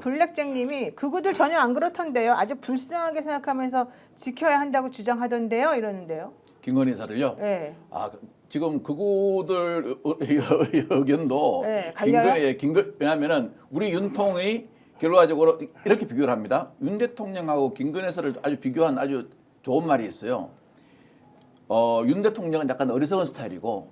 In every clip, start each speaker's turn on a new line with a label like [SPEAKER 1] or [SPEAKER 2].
[SPEAKER 1] 블랙잭님이 그구들 전혀 안 그렇던데요. 아주 불쌍하게 생각하면서 지켜야 한다고 주장하던데요. 이러는데요.
[SPEAKER 2] 김건희 여사를요?
[SPEAKER 1] 네.
[SPEAKER 2] 지금 그구들 의견도
[SPEAKER 1] 네, 갈려요?
[SPEAKER 2] 왜냐하면은 우리 윤통이 결과적으로 이렇게 비교를 합니다. 윤 대통령하고 김건희 여사를 아주 비교한 아주 좋은 말이 있어요. 윤 대통령은 약간 어리석은 스타일이고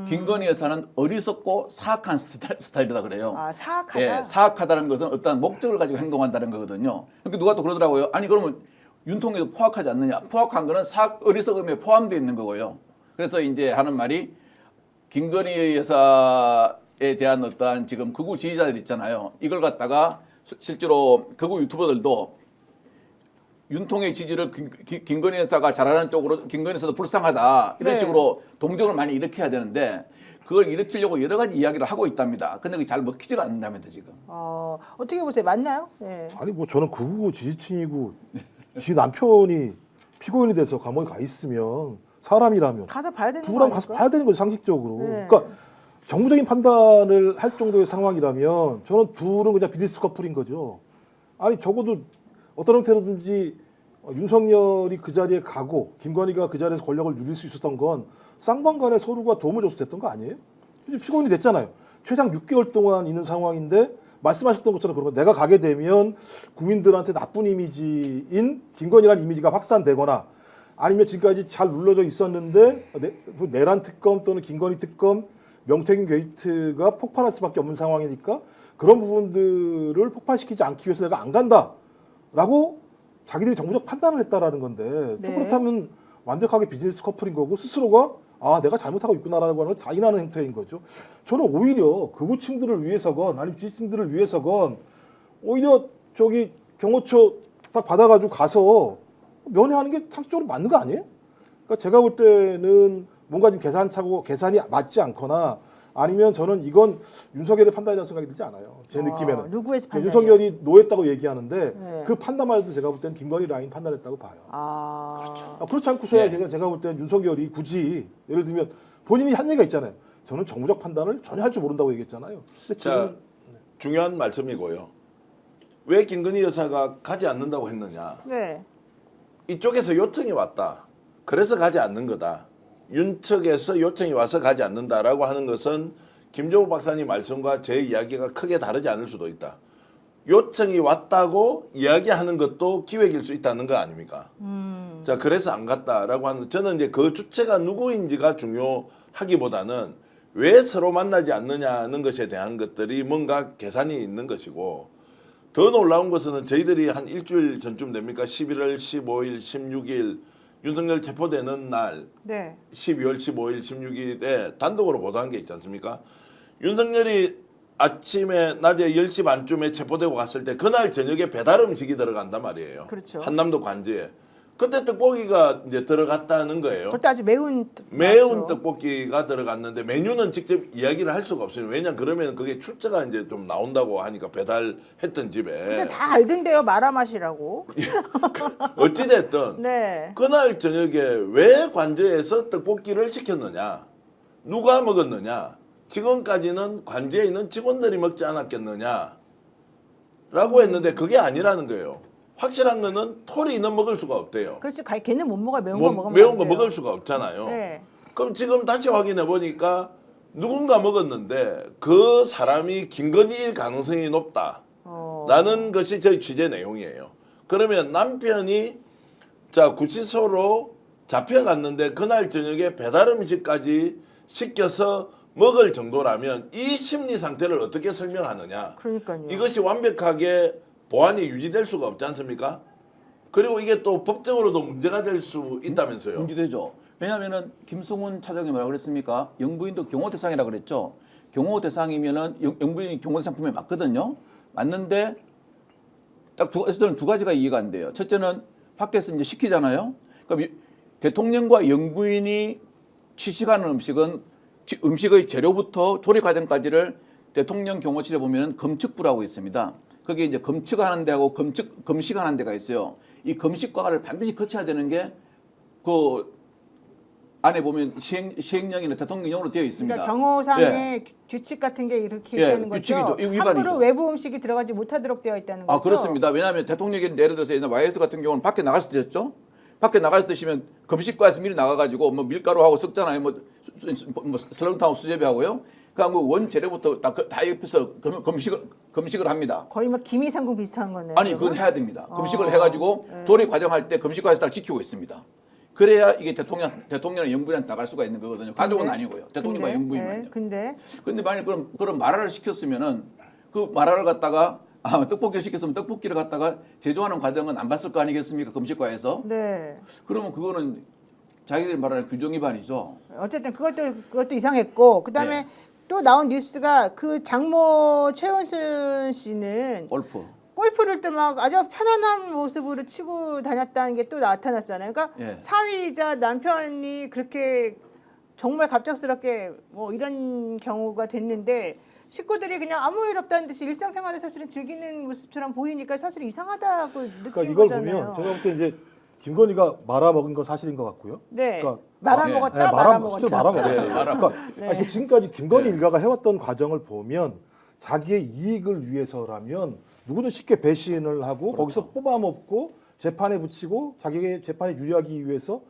[SPEAKER 2] 김건희 여사는 어리석고 사악한 스타일이다 그래요.
[SPEAKER 1] 사악하다?
[SPEAKER 2] 예, 사악하다는 것은 어떤 목적을 가지고 행동한다는 거거든요. 그러니까 누가 또 그러더라고요. 아니 그러면 윤통에도 포악하지 않느냐. 포악한 거는 어리석음에 포함되어 있는 거고요. 그래서 이제 하는 말이 김건희 여사에 대한 어떠한 지금 극우 지지자들 있잖아요. 이걸 갖다가 실제로 극우 유튜버들도 윤통의 지지를 김건희 여사가 잘하는 쪽으로 김건희 여사도 불쌍하다 이런 식으로 동정을 많이 일으켜야 되는데 그걸 일으키려고 여러 가지 이야기를 하고 있답니다. 근데 그게 잘 먹히지가 않는다면서 지금.
[SPEAKER 1] 어떻게 보세요? 맞나요? 네.
[SPEAKER 3] 아니 뭐 저는 극우 지지층이고 지 남편이 피고인이 돼서 감옥에 가 있으면 사람이라면
[SPEAKER 1] 가서 봐야 되는 거
[SPEAKER 3] 부부랑
[SPEAKER 1] 아닐까?
[SPEAKER 3] 가서 봐야 되는 거죠 상식적으로.
[SPEAKER 1] 네.
[SPEAKER 3] 그러니까 정무적인 판단을 할 정도의 상황이라면 저는 둘은 그냥 비즈니스 커플인 거죠. 아니 적어도 어떤 형태로든지 윤석열이 그 자리에 가고 김건희가 그 자리에서 권력을 누릴 수 있었던 건 쌍방간에 서로가 도움을 줬을 됐던 거 아니에요? 이제 피고인이 됐잖아요. 최장 6개월 동안 있는 상황인데 말씀하셨던 것처럼 그런 거 내가 가게 되면 국민들한테 나쁜 이미지인 김건희라는 이미지가 확산되거나 아니면 지금까지 잘 눌러져 있었는데 내란 특검 또는 김건희 특검 명태균 게이트가 폭발할 수밖에 없는 상황이니까 그런 부분들을 폭발시키지 않기 위해서 내가 안 간다라고 자기들이 정부적 판단을 했다라는 건데 또 그렇다면 완벽하게 비즈니스 커플인 거고 스스로가 내가 잘못하고 있구나라는 걸 자인하는 행태인 거죠. 저는 오히려 극우층들을 위해서건 아니면 지지층들을 위해서건 오히려 저기 경호처 딱 받아가지고 가서 면회하는 게 상식적으로 맞는 거 아니에요? 그러니까 제가 볼 때는 뭔가 좀 계산이 맞지 않거나 아니면 저는 이건 윤석열의 판단이라는 생각이 들지 않아요. 제 느낌에는.
[SPEAKER 1] 누구의 판단이요?
[SPEAKER 3] 윤석열이 노했다고 얘기하는데 그 판단만 해도 제가 볼 때는 김건희 라인 판단했다고 봐요.
[SPEAKER 1] 그렇죠.
[SPEAKER 3] 그렇지 않고서야 제가 볼 때는 윤석열이 굳이 예를 들면 본인이 한 얘기가 있잖아요. 저는 정무적 판단을 전혀 할 줄 모른다고 얘기했잖아요. 근데 지금
[SPEAKER 4] 중요한 말씀이고요. 왜 김건희 여사가 가지 않는다고 했느냐.
[SPEAKER 1] 네.
[SPEAKER 4] 이쪽에서 요청이 왔다. 그래서 가지 않는 거다. 윤 측에서 요청이 와서 가지 않는다라고 하는 것은 김종우 박사님 말씀과 제 이야기가 크게 다르지 않을 수도 있다. 요청이 왔다고 이야기하는 것도 기획일 수 있다는 거 아닙니까? 자, 그래서 안 갔다라고 하는 저는 이제 그 주체가 누구인지가 중요하기보다는 왜 서로 만나지 않느냐는 것에 대한 것들이 뭔가 계산이 있는 것이고 더 놀라운 것은 저희들이 한 일주일 전쯤 됩니까? 11월 15일, 16일 윤석열 체포되는 날 12월 15일, 16일에 단독으로 보도한 게 있지 않습니까? 윤석열이 아침에 낮에 10시 반쯤에 체포되고 갔을 때 그날 저녁에 배달 음식이 들어간단 말이에요.
[SPEAKER 1] 그렇죠.
[SPEAKER 4] 한남도 관제에. 그때 떡볶이가 이제 들어갔다는 거예요.
[SPEAKER 1] 그때 아주 매운
[SPEAKER 4] 떡볶이가 들어갔는데 메뉴는 직접 이야기를 할 수가 없어요. 왜냐 그러면 그게 출처가 이제 좀 나온다고 하니까 배달했던 집에.
[SPEAKER 1] 근데 다 알던데요. 마라 맛이라고.
[SPEAKER 4] 어찌 됐든 그날 저녁에 왜 관제에서 떡볶이를 시켰느냐? 누가 먹었느냐? 지금까지는 관제에 있는 직원들이 먹지 않았겠느냐? 라고 했는데 그게 아니라는 거예요. 확실한 거는 토리는 먹을 수가 없대요.
[SPEAKER 1] 그렇지. 걔는 못 먹어요. 매운 거 먹으면
[SPEAKER 4] 매운 거 먹을 수가 없잖아요.
[SPEAKER 1] 네.
[SPEAKER 4] 그럼 지금 다시 확인해 보니까 누군가 먹었는데 그 사람이 김건희일 가능성이 높다라는 것이 저희 취재 내용이에요. 그러면 남편이 구치소로 잡혀갔는데 그날 저녁에 배달 음식까지 시켜서 먹을 정도라면 이 심리 상태를 어떻게 설명하느냐.
[SPEAKER 1] 그러니까요.
[SPEAKER 4] 이것이 완벽하게 보안이 유지될 수가 없지 않습니까? 그리고 이게 또 법적으로도 문제가 될 수 있다면서요.
[SPEAKER 2] 문제되죠. 왜냐하면은 김승훈 차장이 뭐라고 그랬습니까? 영부인도 경호 대상이라고 그랬죠. 경호 대상이면은 영부인이 경호 대상품에 맞거든요. 맞는데 딱 저는 두 가지가 이해가 안 돼요. 첫째는 밖에서 이제 시키잖아요. 그러니까 대통령과 영부인이 취식하는 음식은 음식의 재료부터 조리 과정까지를 대통령 경호실에 보면은 검측부라고 있습니다. 거기에 이제 검측하는 데하고 검식하는 데가 있어요. 이 검식과를 반드시 거쳐야 되는 게 그 안에 보면 시행령이나 대통령령으로 되어 있습니다.
[SPEAKER 1] 그러니까 경호상의 규칙 같은 게 이렇게 있다는 거죠.
[SPEAKER 2] 규칙이죠. 이거 위반이죠.
[SPEAKER 1] 함부로 외부 음식이 들어가지 못하도록 되어 있다는 거죠.
[SPEAKER 2] 아 그렇습니다. 왜냐하면 대통령이 예를 들어서 옛날 YS 같은 경우는 밖에 나가서 드셨죠. 밖에 나가서 드시면 금식과에서 미리 나가가지고 뭐 밀가루하고 섞잖아요. 뭐 설렁탕하고 수제비하고요. 그러니까 뭐 원재료부터 다 옆에서 금식을 합니다.
[SPEAKER 1] 거의 뭐 기미상궁 비슷한 거네요.
[SPEAKER 2] 아니 그건 해야 됩니다. 금식을 해가지고 조리 과정할 때 금식과에서 딱 지키고 있습니다. 그래야 이게 대통령의 영부인한테 나갈 수가 있는 거거든요. 가족은 아니고요. 대통령과 영부인만요.
[SPEAKER 1] 근데
[SPEAKER 2] 만약 그런 마라를 시켰으면은 그 마라를 갖다가 떡볶이를 시켰으면 떡볶이를 갖다가 제조하는 과정은 안 봤을 거 아니겠습니까? 금식과에서.
[SPEAKER 1] 네.
[SPEAKER 2] 그러면 그거는 자기들이 말하는 규정 위반이죠.
[SPEAKER 1] 어쨌든 그것도 이상했고 그다음에
[SPEAKER 2] 네.
[SPEAKER 1] 또 나온 뉴스가 그 장모 최은순 씨는 골프를 또 막 아주 편안한 모습으로 치고 다녔다는 게 또 나타났잖아요. 그러니까
[SPEAKER 2] 예.
[SPEAKER 1] 사위이자 남편이 그렇게 정말 갑작스럽게 뭐 이런 경우가 됐는데 식구들이 그냥 아무 일 없다는 듯이 일상생활을 사실은 즐기는 모습처럼 보이니까 사실 이상하다고 느낀
[SPEAKER 3] 그러니까 이걸
[SPEAKER 1] 거잖아요.
[SPEAKER 3] 보면 제가 볼 때 이제 김건희가 말아 먹은 건 사실인 것 같고요.
[SPEAKER 1] 네.
[SPEAKER 3] 그러니까
[SPEAKER 1] 말아먹었다,
[SPEAKER 3] 네,
[SPEAKER 1] 말아먹었다.
[SPEAKER 3] 실제로 말아먹었다.
[SPEAKER 2] 네,
[SPEAKER 3] 그러니까
[SPEAKER 1] 네.
[SPEAKER 3] 아니, 지금까지 김건희 일가가 해왔던 과정을 보면 자기의 이익을 위해서라면 누구든 쉽게 배신을 하고 거기서 뽑아먹고 재판에 붙이고 자기의 재판에 유리하기 위해서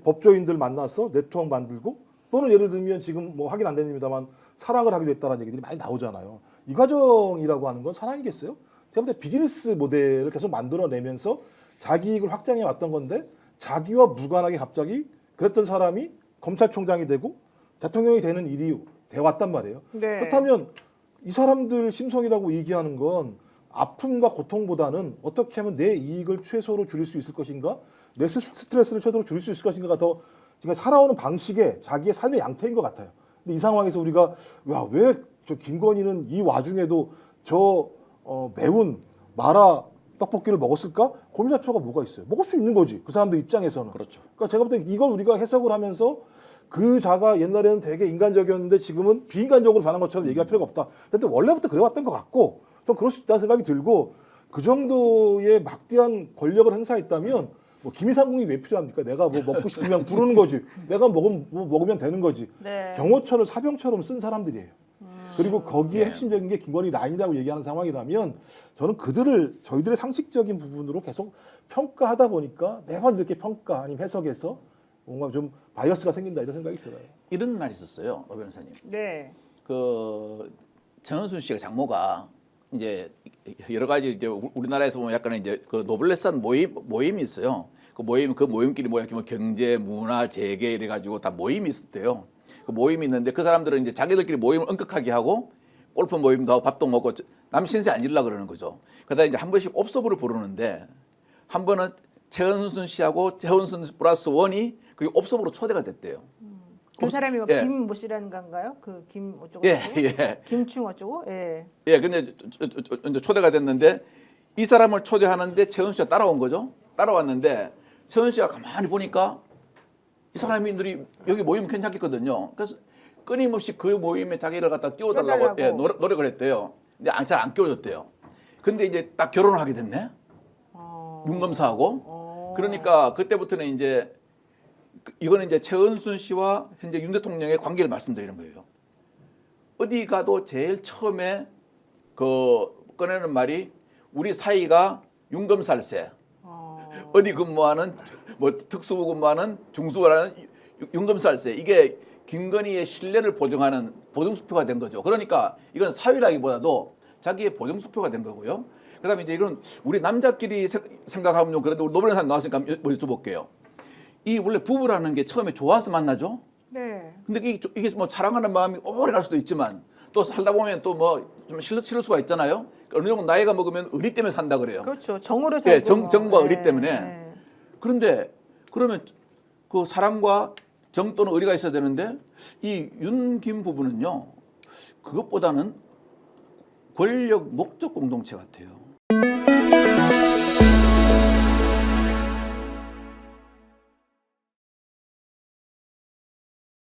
[SPEAKER 3] 법조인들 만나서 네트워크 만들고 또는 예를 들면 지금 뭐 확인 안 됩니다만 사랑을 하기도 했다는 얘기들이 많이 나오잖아요. 이 과정이라고 하는 건 사랑이겠어요? 제가 볼 때 비즈니스 모델을 계속 만들어내면서 자기 이익을 확장해 왔던 건데 자기와 무관하게 갑자기 그랬던 사람이 검찰총장이 되고 대통령이 되는 일이 돼 왔단 말이에요.
[SPEAKER 1] 네.
[SPEAKER 3] 그렇다면 이 사람들 심성이라고 얘기하는 건 아픔과 고통보다는 어떻게 하면 내 이익을 최소로 줄일 수 있을 것인가, 내 스트레스를 최소로 줄일 수 있을 것인가가 더 지금 살아오는 방식에 자기의 삶의 양태인 것 같아요. 근데 이 상황에서 우리가 왜 저 김건희는 이 와중에도 저 매운 마라 떡볶이를 먹었을까? 고민할 필요가 뭐가 있어요? 먹을 수 있는 거지. 그 사람들 입장에서는.
[SPEAKER 2] 그렇죠.
[SPEAKER 3] 그러니까 제가 볼 때 이걸 우리가 해석을 하면서 그 자가 옛날에는 되게 인간적이었는데 지금은 비인간적으로 변한 것처럼 얘기할 필요가 없다. 근데 원래부터 그래왔던 것 같고 좀 그럴 수 있다는 생각이 들고 그 정도의 막대한 권력을 행사했다면 뭐 김이상궁이 왜 필요합니까? 내가 뭐 먹고 싶으면 부르는 거지. 내가 먹으면 되는 거지.
[SPEAKER 1] 네.
[SPEAKER 3] 경호처를 사병처럼 쓴 사람들이에요. 그리고 거기에 핵심적인 게 김건희 라인이라고 얘기하는 상황이라면 저는 저희들의 상식적인 부분으로 계속 평가하다 보니까 매번 이렇게 평가 아니면 해석해서 뭔가 좀 바이어스가 생긴다 이런 생각이 들어요.
[SPEAKER 2] 이런 말이 있었어요, 오 변호사님.
[SPEAKER 1] 네.
[SPEAKER 2] 그 정은순 씨가 장모가 이제 여러 가지 이제 우리나라에서 보면 약간 이제 그 노블레스한 모임이 있어요. 그 모임끼리 뭐 경제, 문화, 재계 이래 가지고 다 모임이 있었대요. 그 모임이 있는데 그 사람들은 이제 자기들끼리 모임을 엄격하게 하고 골프 모임도 하고 밥도 먹고 남 신세 안 질라 그러는 거죠. 그러다 이제 한 번씩 옵서브를 부르는데 한 번은 최은순 씨하고 최은순 플러스 원이 그게 옵서브로 초대가 됐대요.
[SPEAKER 1] 그 사람이 뭐
[SPEAKER 2] 예.
[SPEAKER 1] 김 뭐시라는 건가요? 그 김 어쩌고
[SPEAKER 2] 예,
[SPEAKER 1] 저쩌고?
[SPEAKER 2] 예.
[SPEAKER 1] 김충 어쩌고? 예.
[SPEAKER 2] 예, 근데 이제 초대가 됐는데 이 사람을 초대하는데 최은 씨가 따라온 거죠. 따라왔는데 최은 씨가 가만히 보니까 이 사람들이 여기 모이면 괜찮겠거든요. 그래서 끊임없이 그 모임에 자기를 갖다 띄워달라고 예, 노력을 했대요. 근데 잘 안 끼워줬대요. 근데 이제 딱 결혼을 하게 됐네. 윤검사하고. 그러니까 그때부터는 이제 이거는 이제 최은순 씨와 현재 윤 대통령의 관계를 말씀드리는 거예요. 어디 가도 제일 처음에 꺼내는 말이 우리 사이가 윤검살세. 어디 근무하는 뭐 특수부 근무하는 중수부라는 윤검살세. 이게 김건희의 신뢰를 보증하는 보증수표가 된 거죠. 그러니까 이건 사위라기보다도 자기의 보증수표가 된 거고요. 그다음에 이제 이건 우리 남자끼리 생각하면 좀 그래도 노벨 상 나왔으니까 여쭤볼게요. 이 원래 부부라는 게 처음에 좋아서 만나죠.
[SPEAKER 1] 네.
[SPEAKER 2] 근데 이게 뭐 사랑하는 마음이 오래 갈 수도 있지만 또 살다 보면 또 뭐 좀 싫을 수가 있잖아요. 어느 정도 나이가 먹으면 의리 때문에 산다 그래요.
[SPEAKER 1] 그렇죠. 정으로
[SPEAKER 2] 예,
[SPEAKER 1] 살고.
[SPEAKER 2] 정과 의리
[SPEAKER 1] 네,
[SPEAKER 2] 때문에.
[SPEAKER 1] 네.
[SPEAKER 2] 그런데 그러면 그 사랑과 정 또는 의리가 있어야 되는데 이 윤김 부부는요. 그것보다는 권력 목적 공동체 같아요.